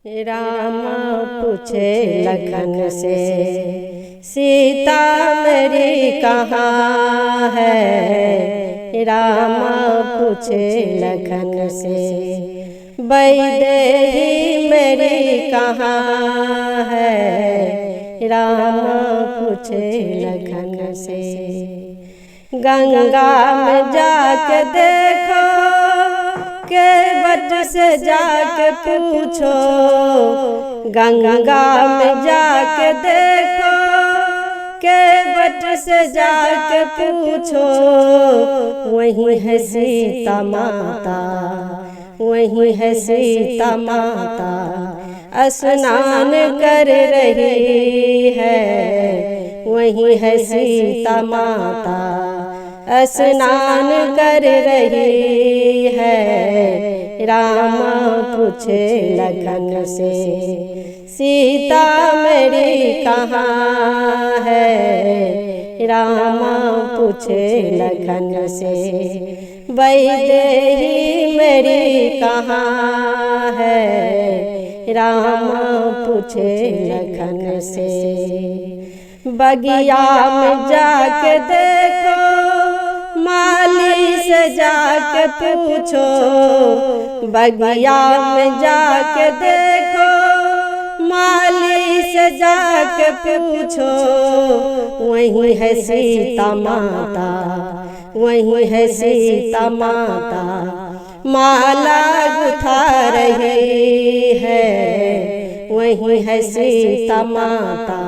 रामा पूछे लखन से, सीता मेरी कहाँ है। रामा पूछे लखन से, वैदेही मेरी कहाँ है। रामा पूछे लखन से, गंगा में जाके देखो, केवट से जाके पूछो। गंगा में जाके देखो, केवट से जाके पूछो। वही है सीता माता, वही है सीता माता, स्नान कर रही है। वही है सीता माता, स्नान कर रही है। रामा पूछे लखन से, सीता मेरी कहाँ है। रामा पूछे लखन से, वैदेही मेरी कहाँ है। रामा पूछे लखन से, बगिया में जाके देखो, माली से जाके पूछो। बगिया में जाके देखो, माली से जाके पूछो। वही है सीता माता, वही है सीता माता, माला गुथा रही है। वही है सीता माता,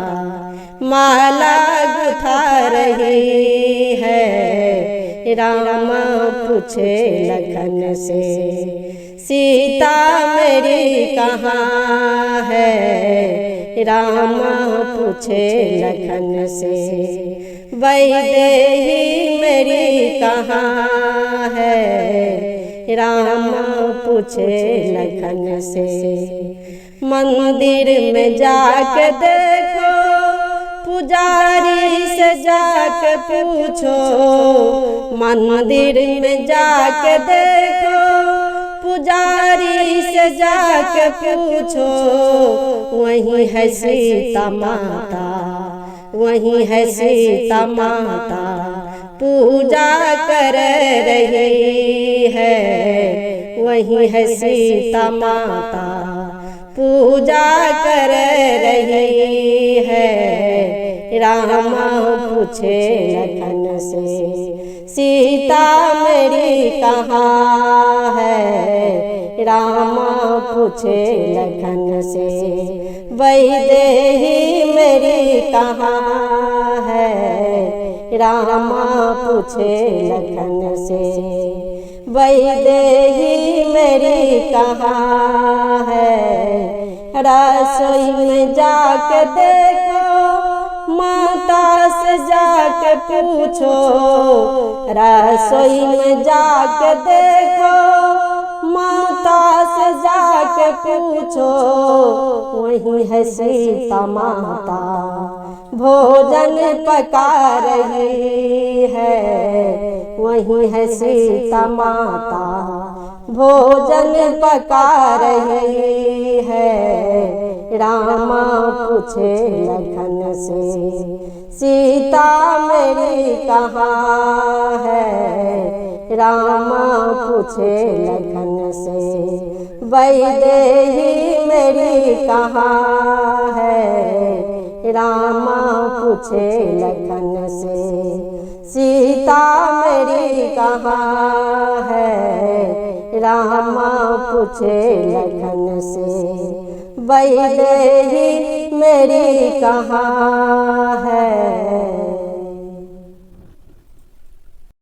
माला गुथा रही है। रामा पूछे लखन से, सीता मेरी कहाँ है। रामा पूछे लखन से, वैदेही मेरी कहाँ है। रामा पूछे लखन से, मंदिर में जाके देखो, पुजारी से जाके पूछो। मंदिर में जाके देखो, पुजारी से जाके पूछो। वही है सीता माता, वही है सीता माता, पूजा कर रही है। वही है सीता माता, पूजा कर रही है। रामा पूछे लखन से, सीता मेरी कहाँ है। रामा पूछे लखन से, वैदेही मेरी कहाँ है। रामा पूछे लखन से, वैदेही मेरी कहाँ है। रसोई में जाके देखो, माता से जाके पूछो। रसोई में जाके देखो, माता से जाके पूछो। वही है सीता माता, भोजन पका रही है। वही है सीता माता, भोजन पका रही है। रामा पूछे लखन से, सीता मेरी कहाँ है। रामा पूछे लखन से, वैदेही मेरी कहाँ है। रामा पूछे लखन से, सीता मेरी कहाँ है। रामा पूछे लखन से, वैदेही मेरी कहाँ है।